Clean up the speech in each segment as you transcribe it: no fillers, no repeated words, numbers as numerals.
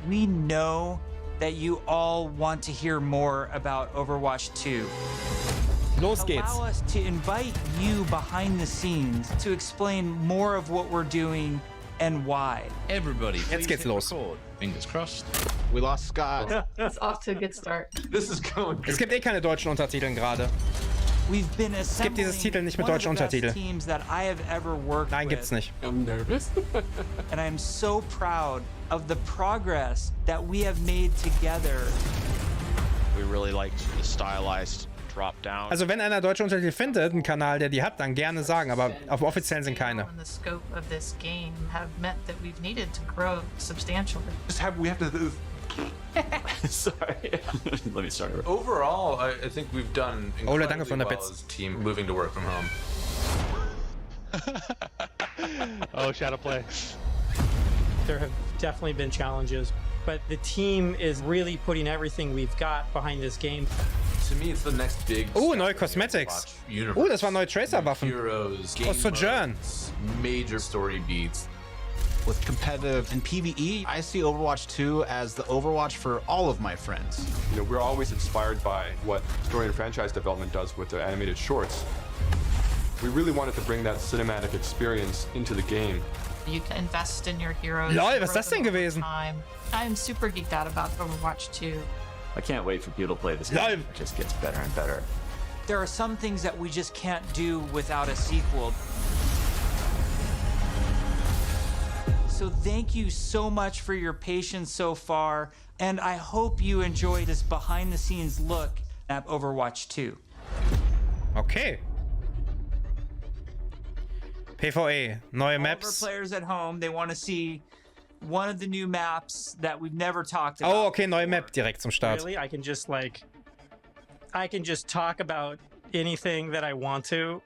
we know that you all want to hear more about Overwatch 2. Los geht's. Allow us to invite you behind the scenes to explain more of what we're doing and why. Everybody, Jetzt geht's los. Fingers crossed. We lost Scott. It's off to a good start. This is going. Es gibt eh keine deutschen Untertiteln gerade. We've been gibt dieses Titel nicht mit deutschen Untertiteln. teams that I have ever worked Nein, with. gibt's nicht. I'm nervous. And I'm so proud of the progress that we have made together. We really liked the stylized drop down. Also wenn einer deutsche Untertitel findet, einen Kanal, der die hat, dann gerne sagen, aber auf dem offiziellen sind keine. And the scope of this game have meant that we've needed to grow substantially. We have to. Sorry. Let me start over. Overall, I think we've done Ole, danke incredibly für 100 well Bits. as a team moving to work from home. Oh, shadow play. There have definitely been challenges, but the team is really putting everything we've got behind this game. To me, it's the next big. Neue Cosmetics. Das waren neue Tracer-Waffen. Heroes, Aus Sojourn. Major story beats. With competitive and PvE, I see Overwatch 2 as the Overwatch for all of my friends. You know, we're always inspired by what story and franchise development does with the animated shorts. We really wanted to bring that cinematic experience into the game. You can invest in your heroes. Lol, grow was ist das denn them over gewesen? time. I'm super geeked out about Overwatch 2. I can't wait for people to play this Lol. game. It just gets better and better. There are some things that we just can't do without a sequel. So thank you so much for your patience so far, and I hope you enjoyed this behind-the-scenes look at Overwatch 2. Okay. PvE, neue All of our Maps. players at home, they want to see one of the new maps that we've never talked about. Oh, okay, neue Map direkt zum Start. Really, I can just talk about anything that I want to.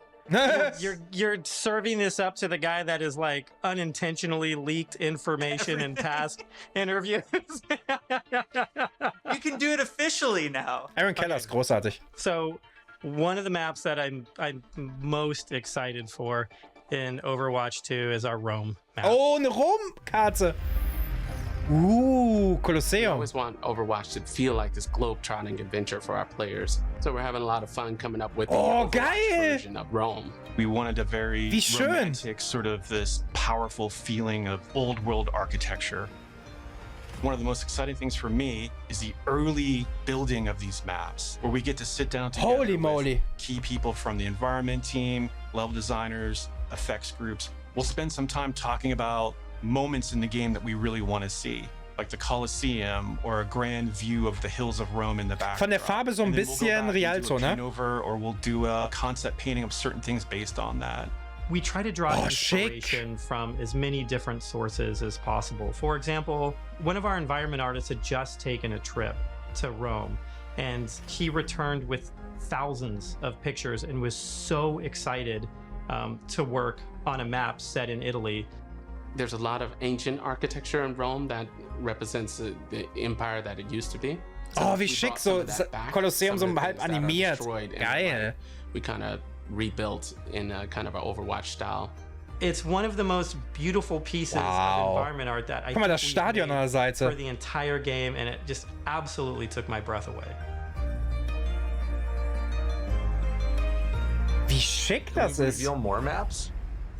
You're serving this up to the guy that is like unintentionally leaked information in past interviews. You can do it officially now. Aaron Keller ist großartig. So one of the maps that I'm most excited for in Overwatch 2 is our Rome map. Oh, eine Rom-Karte. We Colosseum. always want Overwatch to feel like this globe-trotting adventure for our players. So we're having a lot of fun coming up with the Overwatch geil! version of Rome. We wanted a very Wie schön. romantic, sort of this powerful feeling of old world architecture. One of the most exciting things for me is the early building of these maps, where we get to sit down together Holy moly. with key people from the environment team, level designers, effects groups. We'll spend some time talking about moments in the game that we really want to see, like the Colosseum or a grand view of the hills of Rome in the background. Von der Farbe so ein bisschen Rialto, ne? Over, or we'll do a concept painting of certain things based on that. We try to draw chic. inspiration from as many different sources as possible. For example, one of our environment artists had just taken a trip to Rome, and he returned with thousands of pictures and was so excited to work on a map set in Italy. There's a lot of ancient architecture in Rome that represents the empire that it used to be. Oh, wie we schick, brought some so of that back, Kolosseum so some of the halb things that are animiert. destroyed and Geil. we kind of rebuilt in a kind of an Overwatch style. It's one of the most beautiful pieces Wow. of environment art that I Guck mal, das think we've Stadion made an der Seite. for the entire game, and it just absolutely took my breath away. Wie schick das ist. Reveal more maps?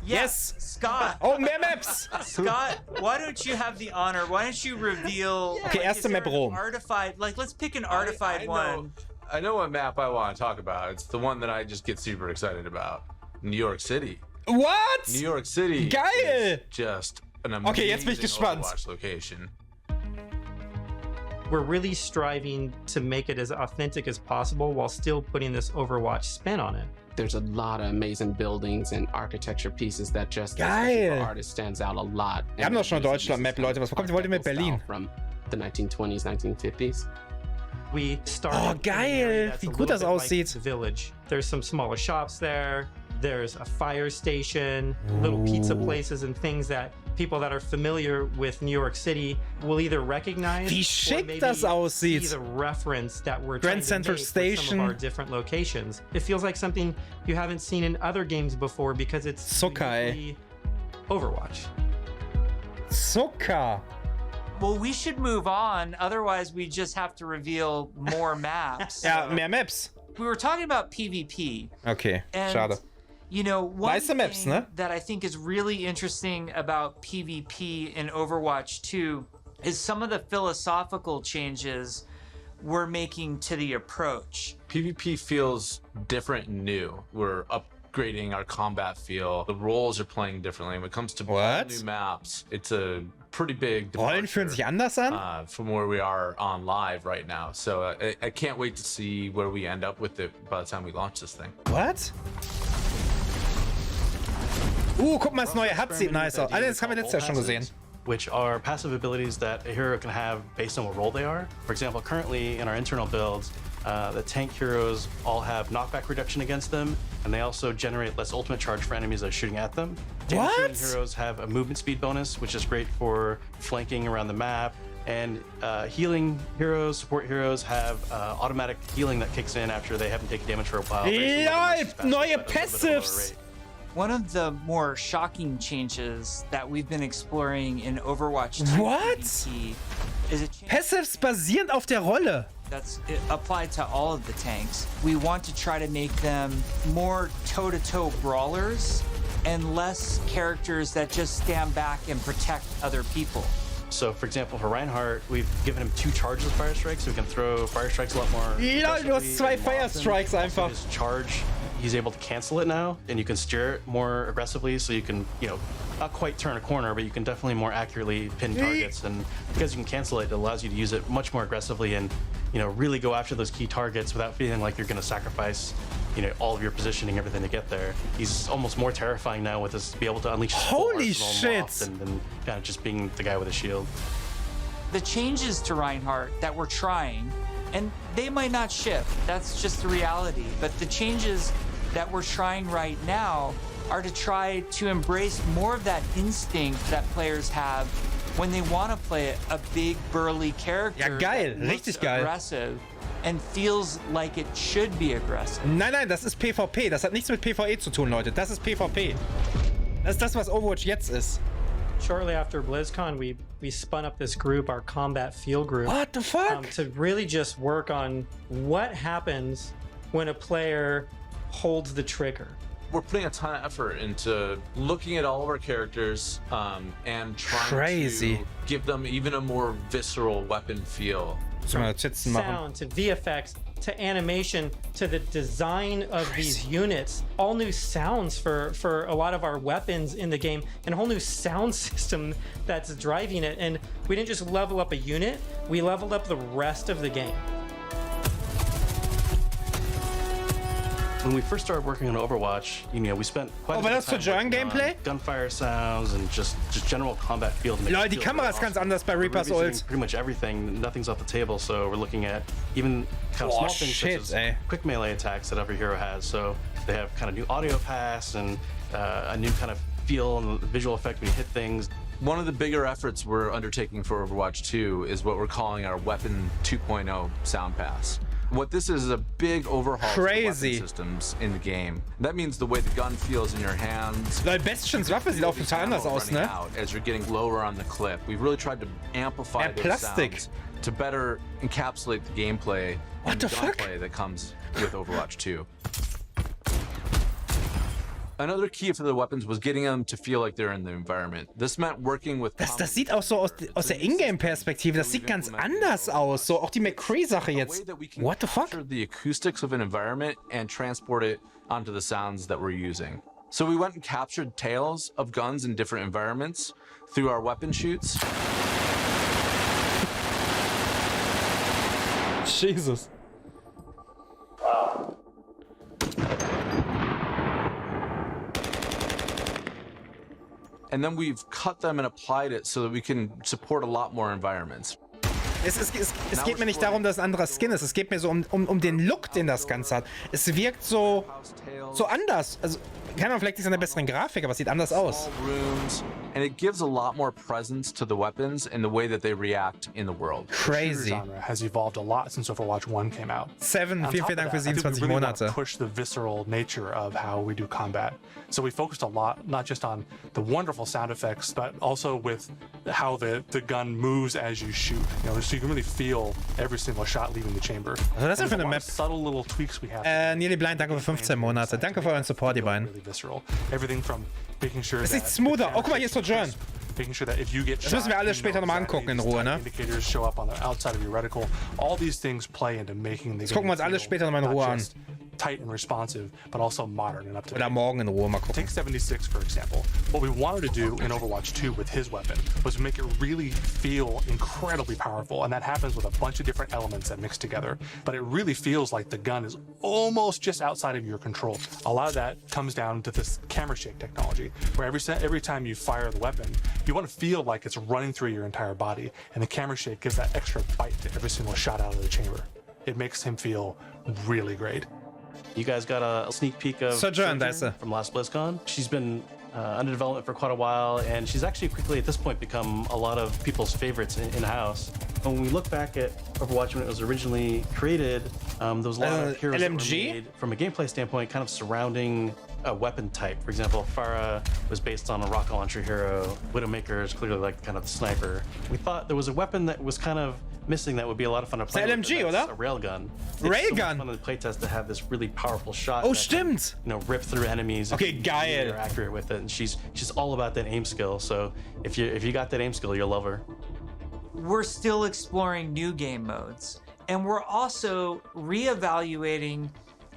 Yes. Scott. Oh, mehr Maps. Scott, why don't you have the honor? Why don't you reveal? Okay, is erste there Map an Rom. Artified, like let's pick an artified one. I know what map I want to talk about. It's the one that I just get super excited about. New York City. What? New York City. Geil. Is just an amazing Okay, jetzt bin ich gespannt. Overwatch location. We're really striving to make it as authentic as possible while still putting this Overwatch spin on it. There's a lot of amazing buildings and architecture pieces that just Geil. the artist stands out a lot. Wir haben doch schon eine Deutschland-Map, Leute. Was bekommt ihr? Wollt ihr mit Berlin? From the 1920s, 1950s. We started Oh, in an geil. area that's Wie a gut little das bit like aussieht. the village. There's some smaller shops there. There's a fire station, little pizza places, and things that people that are familiar with New York City will either recognize Wie or schick maybe das aussieht. see the reference that we're Grand trying to Central make with some Station. of our different locations. It feels like something you haven't seen in other games before because it's So geil. uniquely Overwatch. Zucker. Well, we should move on. Otherwise, we just have to reveal more maps. Ja, mehr Maps. We were talking about PvP. Okay, And, schade. You know, one Nice maps, thing ne? that I think is really interesting about PvP in Overwatch 2 is some of the philosophical changes we're making to the approach. PvP feels different and new. We're upgrading our combat feel. The roles are playing differently. When it comes to all new maps, it's a pretty big Rollen fühlen sich anders an? from where we are on live right now. So I can't wait to see where we end up with it by the time we launch this thing. What? Guck mal, das neue Hut sieht nice aus. Alter, das haben wir letztes Jahr schon gesehen. Which are passive abilities that a hero can have based on what role they are. For example, currently in our internal builds, the tank heroes all have knockback reduction against them, and they also generate less ultimate charge for enemies that are shooting at them. Damage dealing heroes have a movement speed bonus, which is great for flanking around the map. And healing heroes, support heroes have automatic healing that kicks in after they haven't taken damage for a while. Neue Passives! One of the more shocking changes that we've been exploring in Overwatch 2 What? PvP is a change Passives basierend auf der Rolle. that's applied to all of the tanks. We want to try to make them more toe-to-toe brawlers and less characters that just stand back and protect other people. So, for example, for Reinhardt, we've given him 2 charges of Fire Strike, so we can throw Fire Strikes a lot more. Ja, du hast 2 Fire Strikes einfach. His charge, he's able to cancel it now, and you can steer it more aggressively, so you can, you know, not quite turn a corner, but you can definitely more accurately pin targets. And because you can cancel it, it allows you to use it much more aggressively and, you know, really go after those key targets without feeling like you're going to sacrifice, you know, all of your positioning, everything to get there. He's almost more terrifying now with this, to be able to unleash his full Holy arsenal shit. aloft than kind of just being the guy with a shield. The changes to Reinhardt that we're trying, and they might not ship, that's just the reality, but the changes that we're trying right now are to try to embrace more of that instinct that players have when they want to play a big burly character. Ja, geil, that looks richtig geil. aggressive and feels like it should be aggressive. Nein, das ist PvP. Das hat nichts mit PvE zu tun, Leute. Das ist PvP. Das ist das, was Overwatch jetzt ist. Shortly after BlizzCon, we spun up this group, our combat field group. What the fuck? To really just work on what happens when a player holds the trigger. We're putting a ton of effort into looking at all of our characters and trying to give them even a more visceral weapon feel. From sound to VFX to animation to the design of these units, all new sounds for a lot of our weapons in the game, and a whole new sound system that's driving it. And we didn't just level up a unit, we leveled up the rest of the game. When we first started working on Overwatch, you know, we spent quite a bit of time working on gunfire sounds and just general combat feel. Leute, die Kamera ist ganz anders bei Reaper's Ult. Pretty much everything, nothing's off the table, so we're looking at even kind of small things such as quick melee attacks that every hero has. So they have kind of new audio pass and a new kind of feel and visual effect when you hit things. One of the bigger efforts we're undertaking for Overwatch 2 is what we're calling our Weapon 2.0 Sound Pass. What this is a big overhaul of the weapon systems in the game. That means the way the gun feels in your hands. Weil Bastions Waffe sieht auch total anders aus, ne? As you're getting lower on the clip. We've really tried to amplify those sounds to better encapsulate the gameplay and the gunplay that comes with Overwatch 2. Another key for the weapons was getting them to feel like they're in the environment. This meant working with Das sieht auch so aus der Ingame-Perspektive. Das sieht ganz anders aus. So auch die McCree-Sache jetzt. What the fuck? The acoustics of an environment and transport it onto the sounds that we're using. So we went and captured tales of guns in different environments through our weapon shoots. Jesus. And then we've cut them and applied it so that we can support a lot more environments. Es geht mir nicht darum, dass es ein anderer Skin ist. Es geht mir so um den Look, den das Ganze hat. Es wirkt so anders. Also, keine Ahnung, vielleicht ist es eine bessere Grafik, aber es sieht anders aus. And it gives a lot more presence to the weapons and the way that they react in the world. Crazy. The genre has evolved a lot since Overwatch 1 came out. Seven, vielen Dank für 27 Monate. Push the visceral nature of how we do combat. So we focused a lot, not just on the wonderful sound effects, but also with how the gun moves as you shoot. You know, so you can really feel every single shot leaving the chamber. Was ist das denn für eine Map? Subtle little tweaks we have. Nearly Blind, danke für 15 Monate. Danke für euren Support, die beiden. Really visceral. Everything from making sure es sieht smoother. Oh, guck mal, hier ist Sojourn. Das müssen wir alles später nochmal angucken in Ruhe, ne? Das gucken wir uns alles später nochmal in Ruhe an. Tight and responsive, but also modern and up to date. Oder morgen in Ruhe mal gucken. Take 76 for example. What we wanted to do in Overwatch 2 with his weapon was make it really feel incredibly powerful, and that happens with a bunch of different elements that mix together. But it really feels like the gun is almost just outside of your control. A lot of that comes down to this camera shake technology, where every time you fire the weapon, you want to feel like it's running through your entire body, and the camera shake gives that extra bite to every single shot out of the chamber. It makes him feel really great. You guys got a sneak peek of Sojourn from last BlizzCon. She's been under development for quite a while, and she's actually quickly at this point become a lot of people's favorites in-house. When we look back at Overwatch when it was originally created, there was a lot of heroes that were made from a gameplay standpoint kind of surrounding a weapon type. For example, Pharah was based on a rocket launcher hero. Widowmaker is clearly like kind of the sniper. We thought there was a weapon that was kind of missing that would be a lot of fun to play with. LMG, oder? A railgun. Railgun? It's so fun in the playtest to have this really powerful shot. Oh, that stimmt. Can, rip through enemies. Okay, geil. You're accurate with it, and she's all about that aim skill. So if you got that aim skill, you'll love her. We're still exploring new game modes, and we're also reevaluating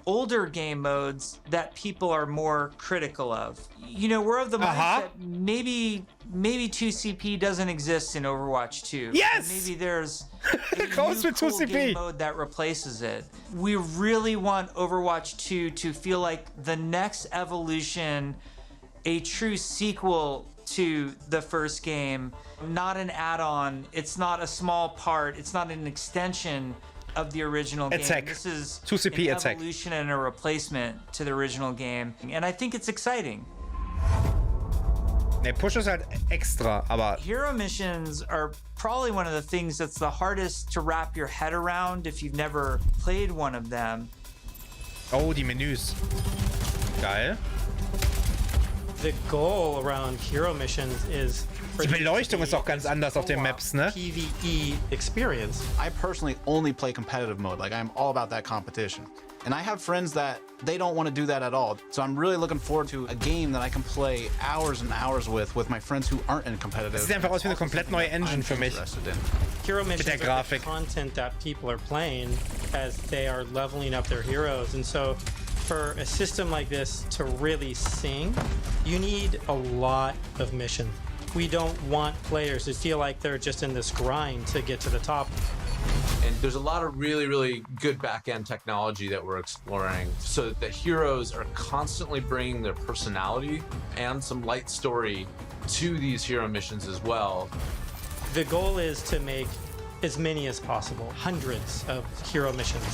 older game modes that people are more critical of. You know, we're of the mindset maybe 2CP doesn't exist in Overwatch 2. Yes! Maybe there's a new with cool 2CP. game mode that replaces it. We really want Overwatch 2 to feel like the next evolution, a true sequel to the first game, not an add-on. It's not a small part. It's not an extension of the original game. This is 2CP an evolution and a replacement to the original game, and I think it's exciting. Ne, Push ist halt extra, aber hero missions are probably one of the things that's the hardest to wrap your head around if you've never played one of them. Oh, die Menüs. Geil. The goal around hero missions is die Beleuchtung ist auch ganz anders auf den Maps, ne? PvE experience. I personally only play competitive mode. Like, I'm all about that competition. And I have friends that they don't want to do that at all. So I'm really looking forward to a game that I can play hours and hours with my friends who aren't in competitive. Das sieht einfach aus wie eine komplett neue Engine für mich. Hero missions Mit der Grafik. are the content that people are playing as they are leveling up their heroes. And so for a system like this to really sing, you need a lot of missions. We don't want players to feel like they're just in this grind to get to the top. And there's a lot of really, really good back-end technology that we're exploring so that the heroes are constantly bringing their personality and some light story to these hero missions as well. The goal is to make as many as possible, hundreds of hero missions.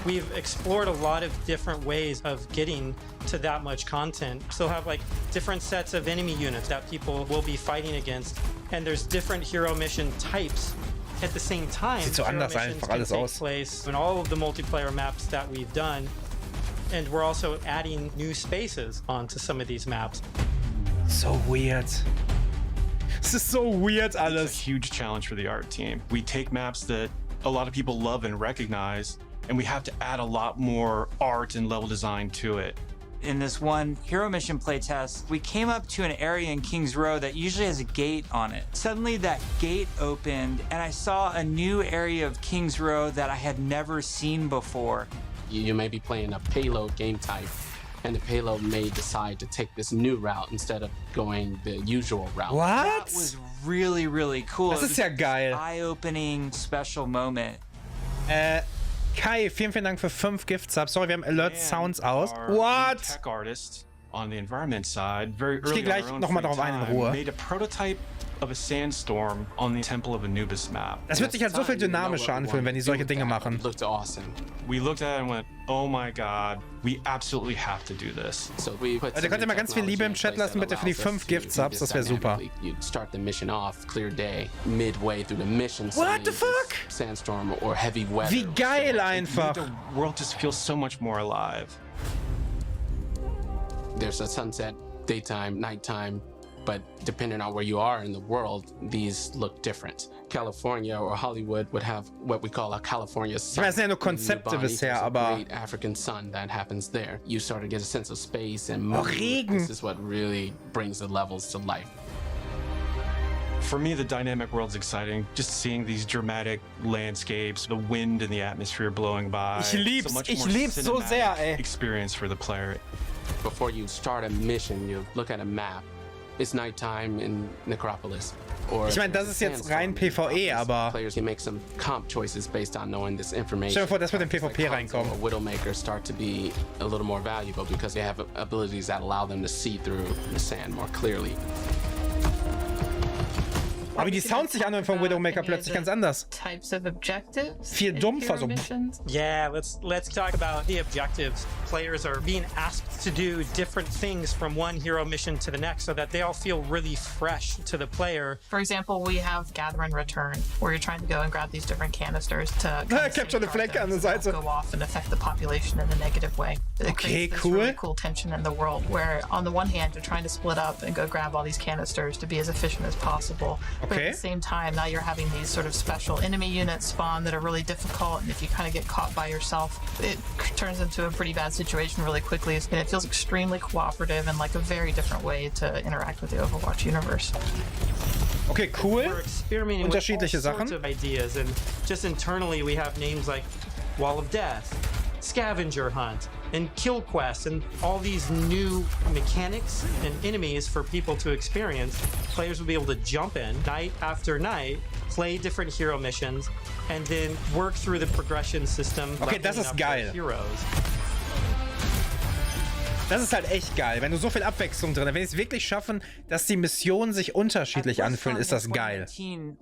We've explored a lot of different ways of getting to that much content. So have like different sets of enemy units that people will be fighting against, and there's different hero mission types. At the same time, Sieht so anders einfach alles aus. Place in all of the multiplayer maps that we've done, and we're also adding new spaces onto some of these maps. So weird. This is so weird alles. It's a huge challenge for the art team. We take maps that a lot of people love and recognize, and we have to add a lot more art and level design to it. In this one hero mission playtest, we came up to an area in King's Row that usually has a gate on it. Suddenly that gate opened and I saw a new area of King's Row that I had never seen before. You may be playing a payload game type, and the payload may decide to take this new route instead of going the usual route. What? That was really, really cool. Das ist ja geil. Eye-opening special moment. Kai, vielen Dank für 5 Gift-Subs. Sorry, wir haben Alert-Sounds aus. What? Tech artist on the environment side, very early Ich gehe gleich nochmal darauf ein in Ruhe. Made a prototype of a sandstorm on the Temple of Anubis map. Das wird sich halt so viel dynamischer anfühlen, wenn die solche Dinge machen. Looked awesome. We looked at it and went, oh my god, we absolutely have to do this. So we put Also könnt ihr mal ganz viel Liebe im Chat lassen, bitte für die 5 Gift-Subs, das wäre super. You start the mission off, clear day, midway through the mission. What the fuck? Sandstorm or heavy weather. Wie geil einfach. The world just feels so much more alive. There's a sunset, daytime, nighttime, but depending on where you are in the world, these look different. California or Hollywood would have what we call a California sun. Ich weiß ja nur Konzepte bisher, aber great African sun that happens there. You sort of get a sense of space and mood. Regen. This is what really brings the levels to life. For me, the dynamic world's exciting. Just seeing these dramatic landscapes, the wind and the atmosphere blowing by. Ich lieb's so sehr, ey. Experience for the player. Before you start a mission, you look at a map. It's nighttime in Necropolis. Or ich meine, das ist jetzt rein PvE, aber players can make some comp choices based on knowing this information. stell dir vor, das wird in PvP reinkommen. Widowmaker start to be a little more valuable because they have abilities that allow them to see through the sand more clearly. Aber die Sounds sich anhören von Widowmaker plötzlich ganz anders. Types of objectives. Viel dumpfer so. Yeah, let's talk about the objectives. Players are being asked to do different things from one hero mission to the next so that they all feel really fresh to the player. For example, we have Gather and Return, where you're trying to go and grab these different canisters to capture the Flecke an der Seite. Go off and affect the population in a negative way. It Okay, creates this cool. really cool tension in the world where on the one hand you're trying to split up and go grab all these canisters to be as efficient as possible. But Okay. at the same time, now you're having these sort of special enemy units spawn that are really difficult, and if you kind of get caught by yourself, it turns into a pretty bad situation really quickly, and it feels extremely cooperative and like a very different way to interact with the Overwatch universe. Okay, cool. We're experimenting with all Unterschiedliche sorts Sachen. of ideas, and just internally we have names like Wall of Death, Scavenger Hunt, and Kill Quest, and all these new mechanics and enemies for people to experience. Players will be able to jump in night after night, play different hero missions, and then work through the progression system. Okay, das leveling ist up geil. their Heroes. Das ist halt echt geil, wenn du so viel Abwechslung drin hast. Wenn sie es wirklich schaffen, dass die Missionen sich unterschiedlich anfühlen, ist das geil.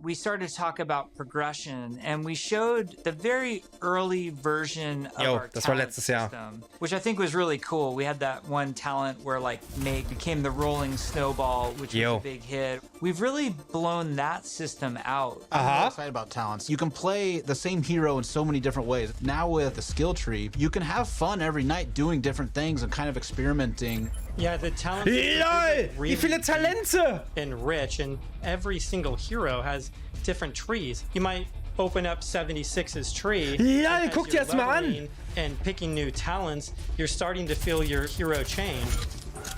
We started to talk about progression, and we showed the very early version of our das war talent letztes Jahr. system, which I think was really cool. We had that one talent where like Meg became the rolling snowball, which was a big hit. We've really blown that system out. I'm excited about talents. You can play the same hero in so many different ways. Now with the skill tree, you can have fun every night doing different things and kind of experimenting. Yeah, the talent LOL! Wie viele Talente! And rich, and every single hero has different trees. You might open up 76's tree. LOL, and guck dir as das you're mal an! leveling and picking new talents, you're starting to feel your hero change.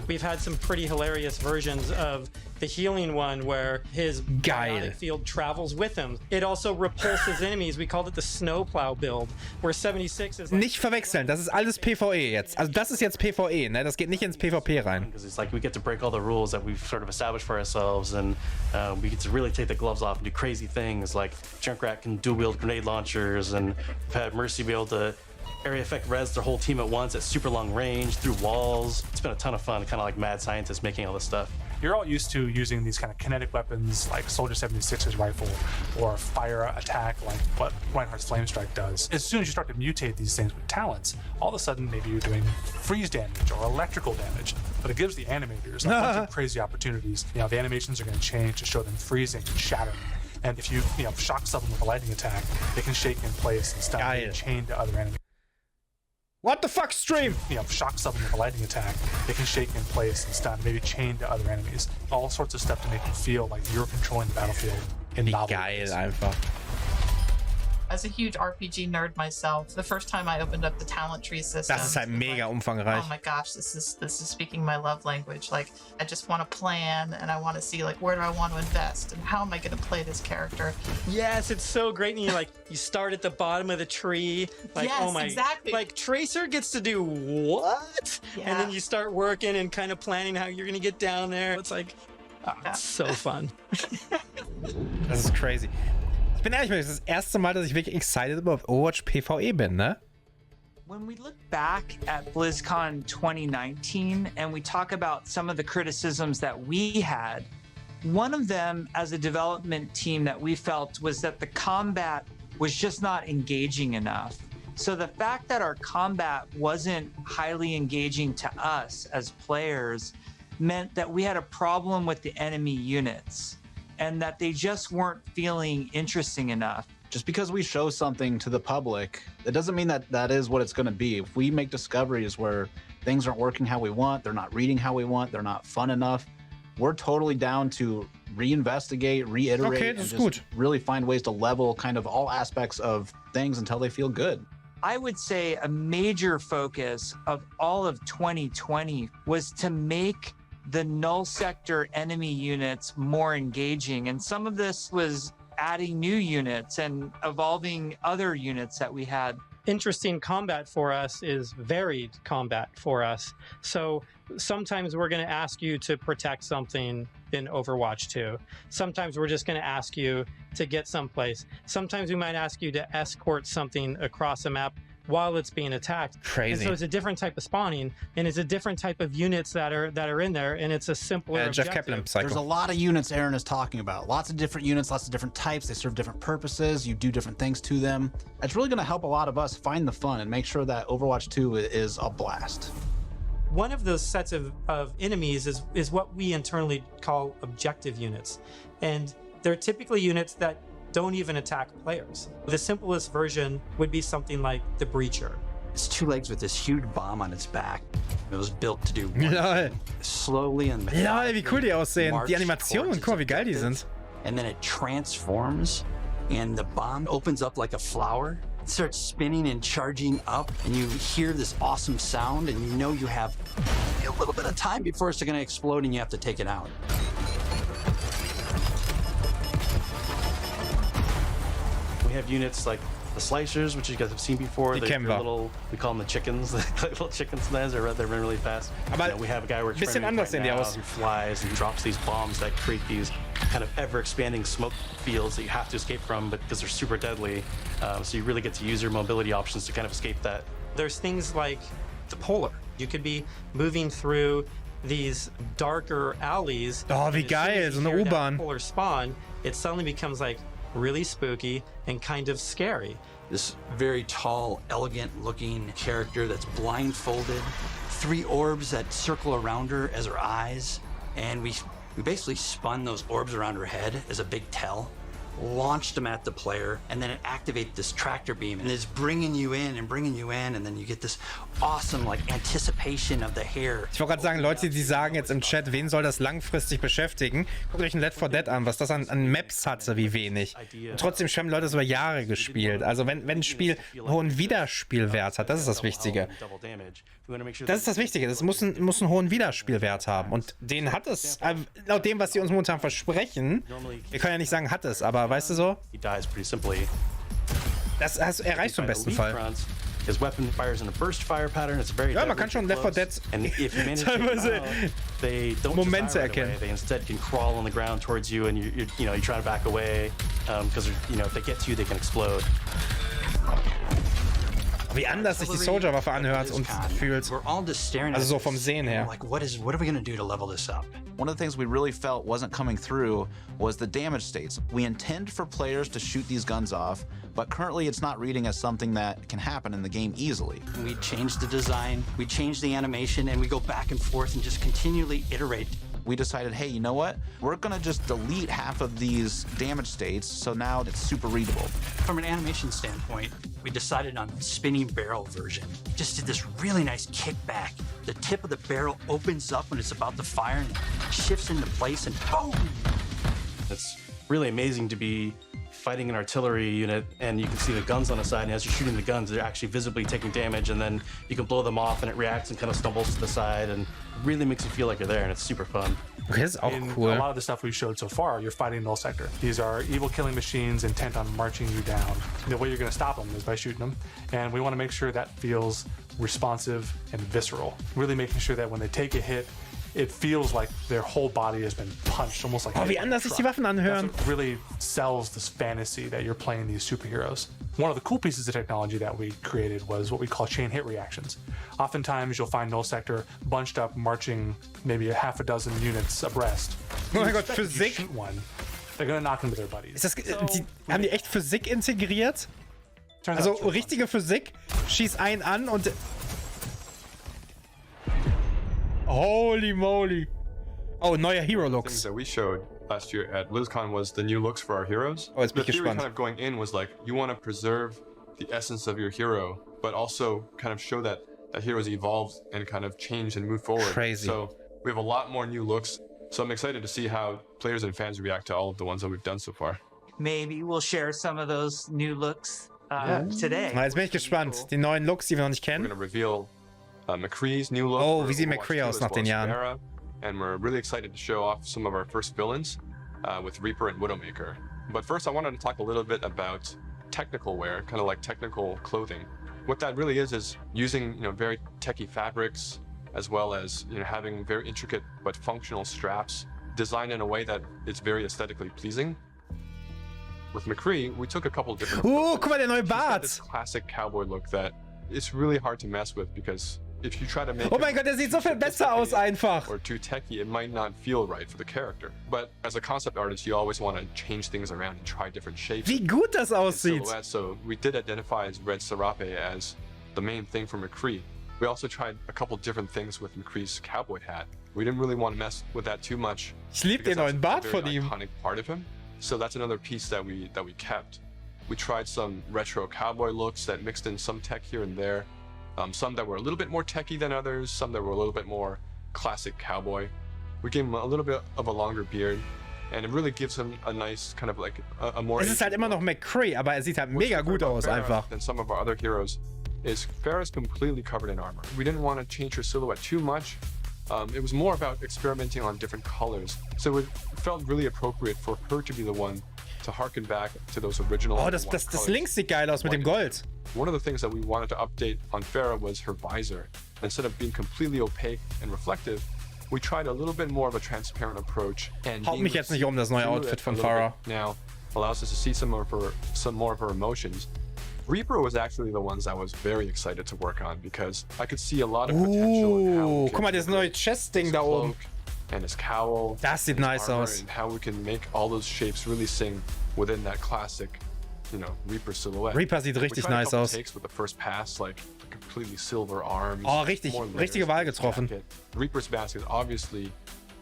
We've had some pretty hilarious versions of the healing one where his biotic field travels with him. It also repulses enemies. We called it the snowplow build, where 76 is like, Nicht verwechseln, das ist alles PvE jetzt. Also das ist jetzt PvE, ne? Das geht nicht ins PvP rein. Because it's like we get to break all the rules that we've sort of established for ourselves, and we get to really take the gloves off and do crazy things. Like Junkrat can dual wield grenade launchers, and we've had Mercy be able to area effect res their whole team at once at super long range through walls. It's been a ton of fun, kind of like mad scientists making all this stuff. You're all used to using these kind of kinetic weapons like Soldier 76's rifle or fire attack like what Reinhardt's Flame Strike does. As soon as you start to mutate these things with talents, all of a sudden maybe you're doing freeze damage or electrical damage, but it gives the animators a bunch of crazy opportunities. You know, the animations are going to change to show them freezing and shattering. And if you shock someone with a lightning attack, they can shake in place and stop being chained to other enemies. What the fuck, stream? Shock someone with a lightning attack, they can shake in place and stun, maybe chained to other enemies. All sorts of stuff to make you feel like you're controlling the battlefield in novel ways. Einfach. As a huge RPG nerd myself, the first time I opened up the talent tree system, Das ist halt mega umfangreich. oh my gosh, this is speaking my love language. Like, I just want to plan, and I want to see, like, where do I want to invest, and how am I going to play this character? yes, it's so great. And you start at the bottom of the tree. Like, Yes, oh my, exactly. Like Tracer gets to do what? Yeah. And then you start working and kind of planning how you're gonna get down there. It's like, it's so fun. Das ist crazy. Ich bin ehrlich, das ist das erste Mal, dass ich wirklich excited über Overwatch PvE bin, ne? When we look back at BlizzCon 2019 and we talk about some of the criticisms that we had, One of them, as a development team, that we felt was that the combat was just not engaging enough. So the fact that our combat wasn't highly engaging to us as players meant that we had a problem with the enemy units and that they just weren't feeling interesting enough. Just because we show something to the public, it doesn't mean that that is what it's going to be. If we make discoveries where things aren't working how we want, they're not reading how we want, they're not fun enough, we're totally down to reinvestigate, reiterate, and just really find ways to level kind of all aspects of things until they feel good. I would say a major focus of all of 2020 was to make the null sector enemy units more engaging. And some of this was adding new units and evolving other units that we had. Interesting combat for us is varied combat for us. So sometimes we're going to ask you to protect something in Overwatch 2. Sometimes we're just going to ask you to get someplace. Sometimes we might ask you to escort something across a map while it's being attacked. Crazy. And so it's a different type of spawning, and it's a different type of units that are in there, and it's a simpler Jeff objective. Kaplan, Psycho. There's a lot of units Aaron is talking about. Lots of different units, lots of different types. They serve different purposes. You do different things to them. It's really going to help a lot of us find the fun and make sure that Overwatch 2 is a blast. One of those sets of enemies is what we internally call objective units. And they're typically units that don't even attack players. The simplest version would be something like the Breacher. It's two legs with this huge bomb on its back. It was built to do one Lol. thing. Slowly and Lol, wie cool die aussehen. march Die Animationen, towards guck mal, wie its geil die objective, sind. And then it transforms, and the bomb opens up like a flower. It starts spinning and charging up, and you hear this awesome sound, and you know you have a little bit of time before it's going to explode, and you have to take it out. We have units like the slicers, which you guys have seen before. They're little, we call them the chickens, like little chicken snares. They run really fast. We have a guy we're training right now who flies and drops these bombs that create these kind of ever-expanding smoke fields that you have to escape from because they're super deadly. So you really get to use your mobility options to kind of escape that. There's things like the Polar. You could be moving through these darker alleys. Oh, wie geil, so eine U-Bahn. Polar spawn, it suddenly becomes like really spooky and kind of scary. This very tall, elegant-looking character that's blindfolded, 3 orbs that circle around her as her eyes, and we basically spun those orbs around her head as a big tell, launched them at the player, and then it activates this tractor beam, and it's bringing you in, and then you get this awesome like anticipation of the hair. Ich wollte gerade sagen, Leute, die sagen jetzt im Chat, wen soll das langfristig beschäftigen? Guckt euch ein Left 4 Dead an, was das an Maps hatte, wie wenig. Und trotzdem haben Leute das über Jahre gespielt. Also wenn ein Spiel einen hohen Wiederspielwert hat, das ist das Wichtige. Das ist das Wichtige, das muss einen hohen Wiederspielwert haben. Und den hat es, laut dem, was sie uns momentan versprechen. Wir können ja nicht sagen, hat es, aber weißt du so? Das erreichst du im besten Fall. His weapon fires in a burst fire pattern. It's very man kann schon Left 4 Dead teilweise they don't Momente erkennen. They instead can crawl on the ground towards you, and you try to back away because if they get to you, they can explode. Wie anders sich die Soldier-Waffe anhört und fühlt. Also so vom Sehen her. Like, what are we gonna do to level this up? One of the things we really felt wasn't coming through was the damage states. We intend for players to shoot these guns off, but currently it's not reading as something that can happen in the game easily. We changed the design, we changed the animation, and we go back and forth and just continually iterate. We decided, hey, you know what? We're gonna just delete half of these damage states, so now it's super readable. From an animation standpoint, we decided on the spinning barrel version. Just did this really nice kickback. The tip of the barrel opens up when it's about to fire and shifts into place and boom! It's really amazing to be fighting an artillery unit and you can see the guns on the side, and as you're shooting the guns, they're actually visibly taking damage, and then you can blow them off and it reacts and kind of stumbles to the side and really makes you feel like you're there, and it's super fun. Okay, das ist auch cool. A lot of the stuff we showed so far, you're fighting null sector. These are evil killing machines intent on marching you down. The way you're going to stop them is by shooting them, and we want to make sure that feels responsive and visceral. Really making sure that when they take a hit, it feels like their whole body has been punched, almost like. Oh, wie anders sich die Waffen anhören. That's what really sells this fantasy that you're playing these superheroes. One of the cool pieces of technology that we created was what we call chain hit reactions. Oftentimes you'll find Null Sector bunched up, marching maybe a half a dozen units abreast. Oh mein Gott, Physik. Shoot one, they're gonna knock into their buddies. Haben die echt Physik integriert? Also richtige Physik, schieß einen an und... Holy moly. Oh, neuer Hero Looks. Things that we showed last year at Blizzcon was the new looks for our heroes. Oh, jetzt bin the ich theory gespannt. kind of going in was like, you want to preserve the essence of your hero, but also kind of show that heroes evolved and kind of changed and moved forward. Crazy. So we have a lot more new looks. So I'm excited to see how players and fans react to all of the ones that we've done so far. Maybe we'll share some of those new looks today. Na, jetzt bin ich gespannt. Die neuen Looks, die wir noch nicht We're kennen. going to reveal McCree's new look. Oh, for wie sieht Overwatch McCree 2 aus as nach well den as Jahren? Pharah. And we're really excited to show off some of our first villains with Reaper and Widowmaker. But first, I wanted to talk a little bit about technical wear, kind of like technical clothing. What that really is using very techie fabrics, as well as having very intricate but functional straps designed in a way that is very aesthetically pleasing. With McCree, we took a couple of different approaches. Guck mal, der neue She's got Bart. this classic cowboy look that it's really hard to mess with because if you try to make Oh mein Gott, der sieht so viel besser aus einfach. or too techy, it might not feel right for the character. But as a concept artist, you always want to change things around and try different shapes. Wie gut das and aussieht. silhouettes. So we did identify as Red Serape as the main thing for McCree. We also tried a couple different things with McCree's cowboy hat. We didn't really want to mess with that too much. Ich liebe den because neuen that's Bart a von very ihm. iconic part of him. So that's another piece that we kept. We tried some retro cowboy looks that mixed in some tech here and there. Some that were a little bit more techy than others, some that were a little bit more classic cowboy. We gave him a little bit of a longer beard, and it really gives him a nice kind of like a more. Es ist halt immer noch McCree, aber er sieht halt mega gut aus einfach. Than some of our other heroes is Pharah's completely covered in armor. We didn't want to change her silhouette too much. It was more about experimenting on different colors, so it felt really appropriate for her to be the one to harken back to those original. Oh, das links sieht geil aus mit dem Gold. One of the things that we wanted to update on Pharah was her visor. Instead of being completely opaque and reflective, we tried a little bit more of a transparent approach. And Haut mich jetzt nicht um, das neue Outfit von Pharah. Now allows us to see some more of her emotions. Reaper was actually the ones I was very excited to work on because I could see a lot of potential in how we Guck mal, das neue Chest-Ding da oben. And his cowl. Das sieht nice aus. And how we can make all those shapes really sing within that classic, Reaper silhouette. Reaper sieht richtig nice aus. Takes with the first pass, like completely silver arms. Oh, richtige Wahl getroffen. Reaper's mask is obviously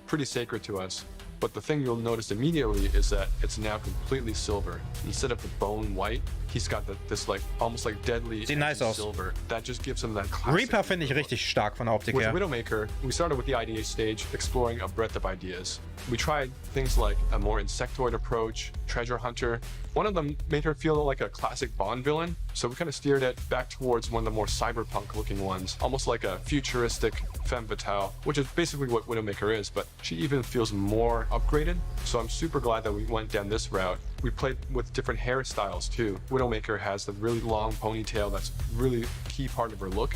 pretty sacred to us. But the thing you'll notice immediately is that it's now completely silver. Instead of the bone white, he's got this like almost like deadly nice aus. silver. That just gives him that classic. Reaper finde ich richtig stark von der Optik With her. Widowmaker, we started with the IDA stage, exploring a breadth of ideas. We tried things like a more insectoid approach, treasure hunter. One of them made her feel like a classic Bond villain, so we kind of steered it back towards one of the more cyberpunk-looking ones, almost like a futuristic femme fatale, which is basically what Widowmaker is, but she even feels more upgraded. So I'm super glad that we went down this route. We played with different hairstyles too. Widowmaker has the really long ponytail that's really a key part of her look.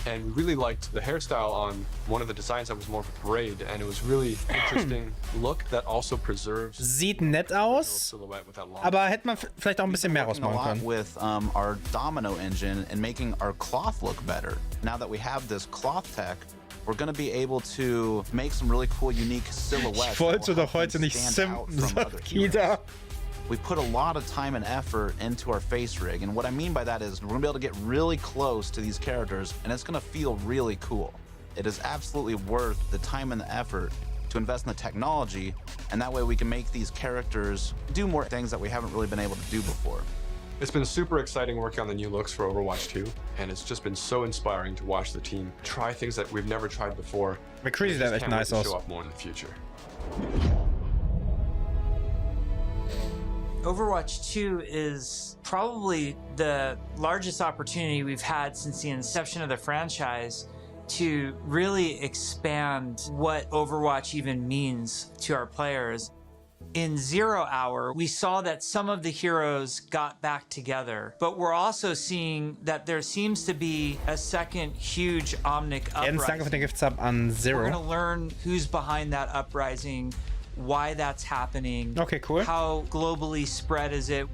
And we really liked the hairstyle on one of the designs that was more of a braid, and it was really interesting look that also preserves. Sieht nett aus, aber hätte man vielleicht auch ein bisschen mehr rausmachen können. With our domino engine and making our cloth look better. Now that we have this cloth tech, we're going to be able to make some really cool, unique silhouettes. Ich wollte doch heute nicht simpen, sagt Kita. We put a lot of time and effort into our face rig, and what I mean by that is we're gonna be able to get really close to these characters, and it's gonna feel really cool. It is absolutely worth the time and the effort to invest in the technology, and that way we can make these characters do more things that we haven't really been able to do before. It's been super exciting working on the new looks for Overwatch 2, and it's just been so inspiring to watch the team try things that we've never tried before. McCree sieht echt nice aus. Show up more in the future. Overwatch 2 is probably the largest opportunity we've had since the inception of the franchise to really expand what Overwatch even means to our players. In 0 Hour, we saw that some of the heroes got back together, but we're also seeing that there seems to be a second huge Omnic Jens, danke für den Giftsub an Zero. We're gonna learn who's behind that uprising, why that's happening. Okay, cool. How globally spread is it?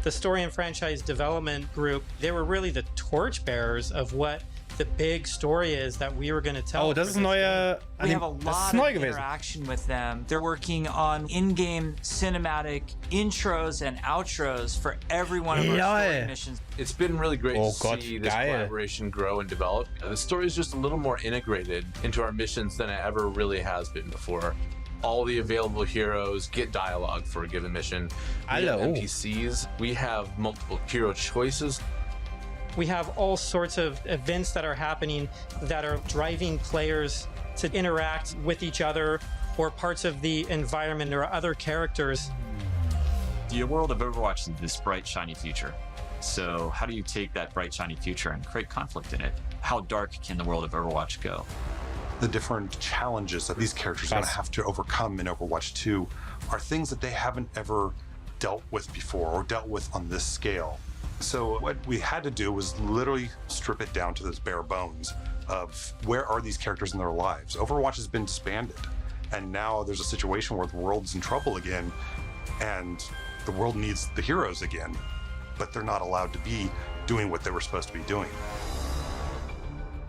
The story and franchise development group, they were really the torchbearers of what the big story is that we were going to tell. Oh, das ist neue. We have a lot of interaction with them. They're working on in-game cinematic intros and outros for every one of our story missions. It's been really great to see this collaboration grow and develop. The story is just a little more integrated into our missions than it ever really has been before. All the available heroes get dialogue for a given mission. We have NPCs. We have multiple hero choices. We have all sorts of events that are happening that are driving players to interact with each other or parts of the environment or other characters. The world of Overwatch is this bright, shiny future. So how do you take that bright, shiny future and create conflict in it? How dark can the world of Overwatch go? The different challenges that these characters are going to have to overcome in Overwatch 2 are things that they haven't ever dealt with before or dealt with on this scale. So what we had to do was literally strip it down to those bare bones of where are these characters in their lives. Overwatch has been disbanded, and now there's a situation where the world's in trouble again, and the world needs the heroes again, but they're not allowed to be doing what they were supposed to be doing.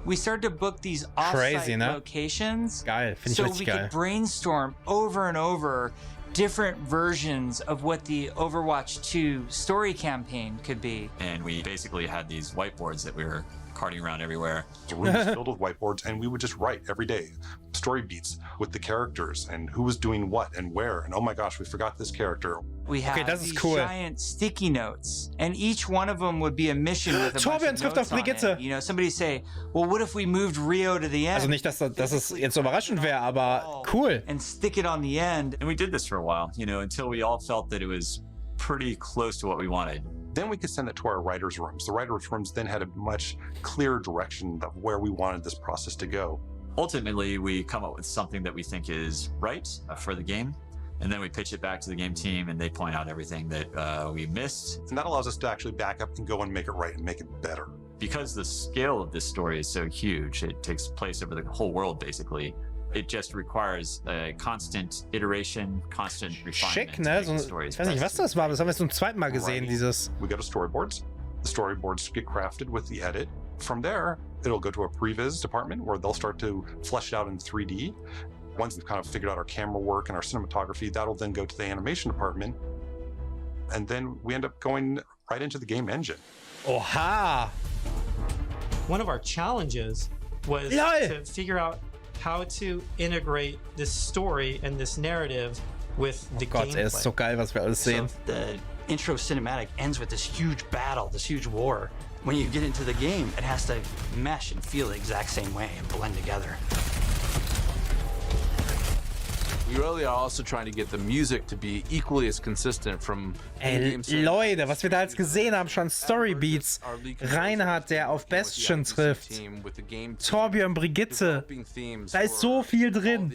We started to book these off-site locations so we could brainstorm over and over different versions of what the Overwatch 2 story campaign could be. And we basically had these whiteboards that we were carting around everywhere. The room was filled with whiteboards, and we would just write every day story beats with the characters and who was doing what and where. And oh my gosh, we forgot this character. We had these giant sticky notes, and each one of them would be a mission with a bunch of notes on it. You know, somebody say, well, what if we moved Rio to the end? Also nicht, dass es jetzt überraschend wäre, aber cool. And stick it on the end. And we did this for a while, you know, until we all felt that it was pretty close to what we wanted. Then we could send it to our writers' rooms. The writers' rooms then had a much clearer direction of where we wanted this process to go. Ultimately, we come up with something that we think is right for the game, and then we pitch it back to the game team, and they point out everything that we missed. And that allows us to actually back up and go and make it right and make it better. Because the scale of this story is so huge, it takes place over the whole world, basically. It just requires a constant iteration, constant refinement. Schick, ne? So, ich weiß nicht, was das war, aber das haben wir zum zweiten Mal gesehen, dieses. We go to storyboards. The storyboards get crafted with the edit. From there, it'll go to a previs department where they'll start to flesh it out in 3D. Once we've kind of figured out our camera work and our cinematography, that'll then go to the animation department. And then we end up going right into the game engine. Oha! One of our challenges was to figure out how to integrate this story and this narrative with the gameplay. Ist so geil, was wir alles sehen. So the intro cinematic ends with this huge battle, this huge war. When you get into the game, it has to mesh and feel the exact same way and blend together. We really are also trying to get the music to be equally as consistent from Leute, was wir da jetzt gesehen haben, schon Storybeats. Reinhard, der auf Bastion trifft. Torbjörn, Brigitte. Da ist so viel drin.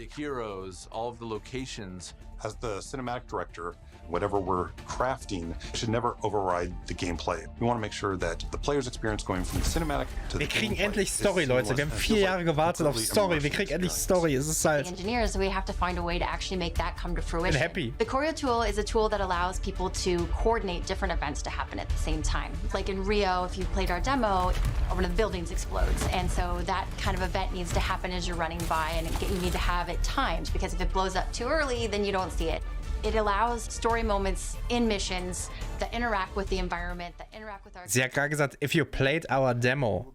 As the cinematic director, whatever we're crafting should never override the gameplay. We want to make sure that the player's experience going from the cinematic to the Wir kriegen endlich Story, Leute. Wir haben 4 Jahre gewartet auf Story. Wir kriegen endlich Story. Es ist halt. Engineers, we have to find a way to actually make that come to fruition. Happy. The choreo tool is a tool that allows people to coordinate different events to happen at the same time. Like in Rio, if you played our demo, one of the buildings explodes, and so that kind of event needs to happen as you're running by, and you need to have it timed because if it blows up too early, then you don't see it. It allows story moments in missions that interact with the environment, that interact with our... Sie hat gerade gesagt, if you played our demo.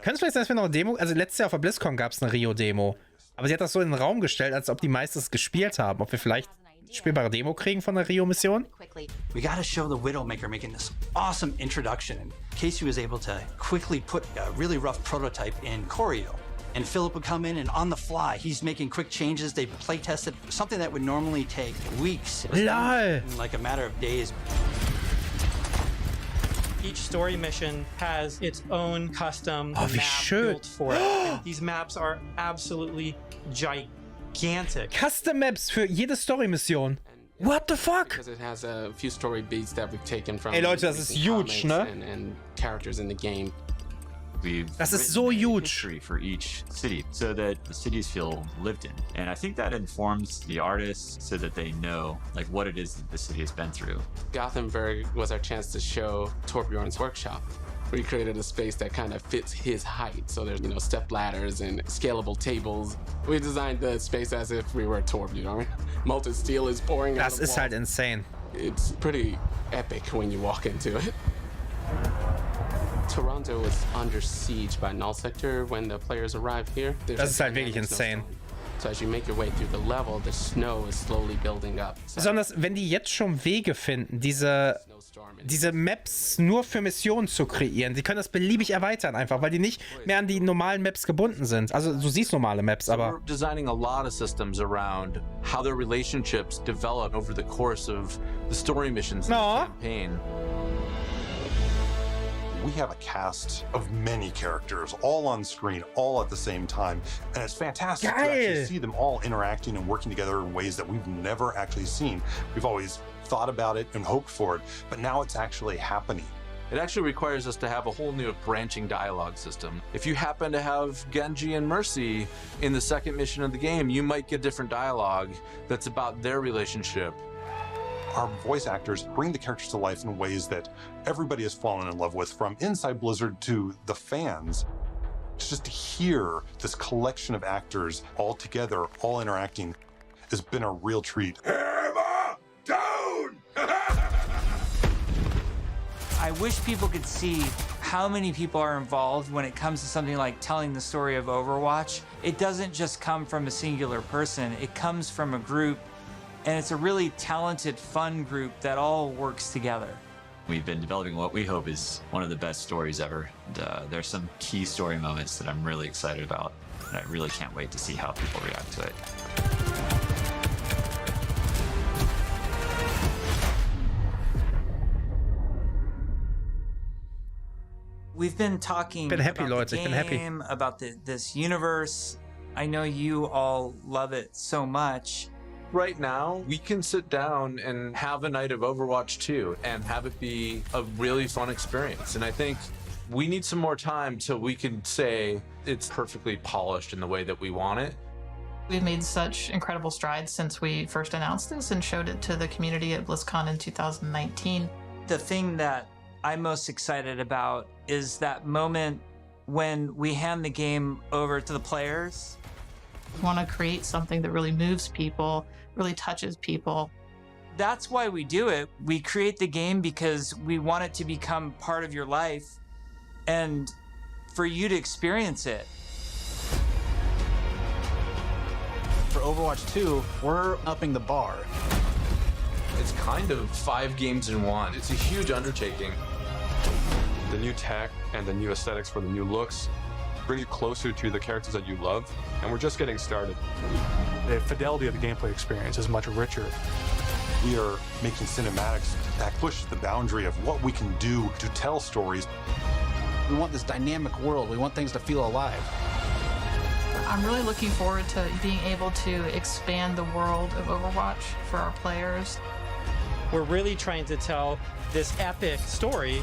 Könnte es vielleicht sein, dass wir noch eine Demo... Also letztes Jahr auf der Blizzcon gab es eine Rio-Demo. Aber sie hat das so in den Raum gestellt, als ob die meistens gespielt haben. Ob wir vielleicht eine spielbare Demo kriegen von der Rio-Mission? We gotta show the Widowmaker making this awesome introduction. And Casey was able to quickly put a really rough prototype in choreo. And Philip would come in and on the fly, he's making quick changes. They play tested something that would normally take weeks. Like a matter of days. Each story mission has its own custom map built for it. And these maps are absolutely gigantic. Custom Maps für jede Story-Mission. What the fuck? Because it has a few story beats that we've taken from Ey Leute, das ist huge, ne? And characters in the game. Das ist so huge. For each city, so that the cities feel lived in, and I think that informs the artists so that they know like what it is that the city has been through. Gothenburg was our chance to show Torbjorn's workshop. We created a space that kind of fits his height. So there's, step ladders and scalable tables. We designed the space as if we were Torbjorn. Molten steel is pouring out. Das ist halt insane. It's pretty epic when you walk into it. Toronto was under siege by Null Sector when the players arrived here. Das ist halt wirklich insane. So as you make your way through the level, the snow is slowly building up. Besonders wenn die jetzt schon Wege finden, diese Maps nur für Missionen zu kreieren. Sie können das beliebig erweitern einfach, weil die nicht mehr an die normalen Maps gebunden sind. Also du siehst normale Maps, aber... We're designing a lot of systems around how their relationships develop over the course of the story missions in the campaign. We have a cast of many characters, all on screen, all at the same time, and it's fantastic to actually see them all interacting and working together in ways that we've never actually seen. We've always thought about it and hoped for it, but now it's actually happening. It actually requires us to have a whole new branching dialogue system. If you happen to have Genji and Mercy in the second mission of the game, you might get different dialogue that's about their relationship. Our voice actors bring the characters to life in ways that everybody has fallen in love with, from inside Blizzard to the fans. Just to hear this collection of actors all together, all interacting, has been a real treat. I wish people could see how many people are involved when it comes to something like telling the story of Overwatch. It doesn't just come from a singular person, it comes from a group. And it's a really talented, fun group that all works together. We've been developing what we hope is one of the best stories ever. There's some key story moments that I'm really excited about, and I really can't wait to see how people react to it. We've been talking about the game, about this universe. I know you all love it so much. Right now, we can sit down and have a night of Overwatch 2 and have it be a really fun experience. And I think we need some more time till we can say it's perfectly polished in the way that we want it. We've made such incredible strides since we first announced this and showed it to the community at Blizzcon in 2019. The thing that I'm most excited about is that moment when we hand the game over to the players. We want to create something that really moves people, really touches people. That's why we do it. We create the game because we want it to become part of your life and for you to experience it. For Overwatch 2, we're upping the bar. It's kind of 5 games in one. It's a huge undertaking. The new tech and the new aesthetics for the new looks bring you closer to the characters that you love, and we're just getting started. The fidelity of the gameplay experience is much richer. We are making cinematics that push the boundary of what we can do to tell stories. We want this dynamic world. We want things to feel alive. I'm really looking forward to being able to expand the world of Overwatch for our players. We're really trying to tell this epic story.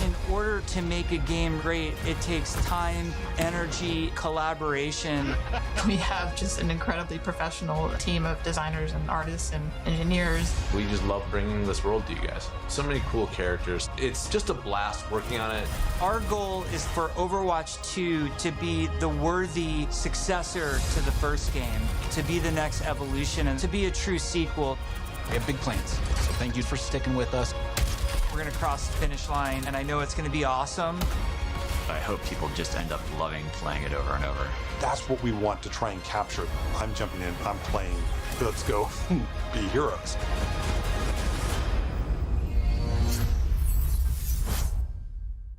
In order to make a game great, it takes time, energy, collaboration. We have just an incredibly professional team of designers and artists and engineers. We just love bringing this world to you guys. So many cool characters. It's just a blast working on it. Our goal is for Overwatch 2 to be the worthy successor to the first game, to be the next evolution, and to be a true sequel. We have big plans, so thank you for sticking with us. We're gonna cross the finish line, and I know it's gonna be awesome. I hope people just end up loving playing it over and over. That's what we want to try and capture. I'm jumping in, I'm playing. Let's go be heroes.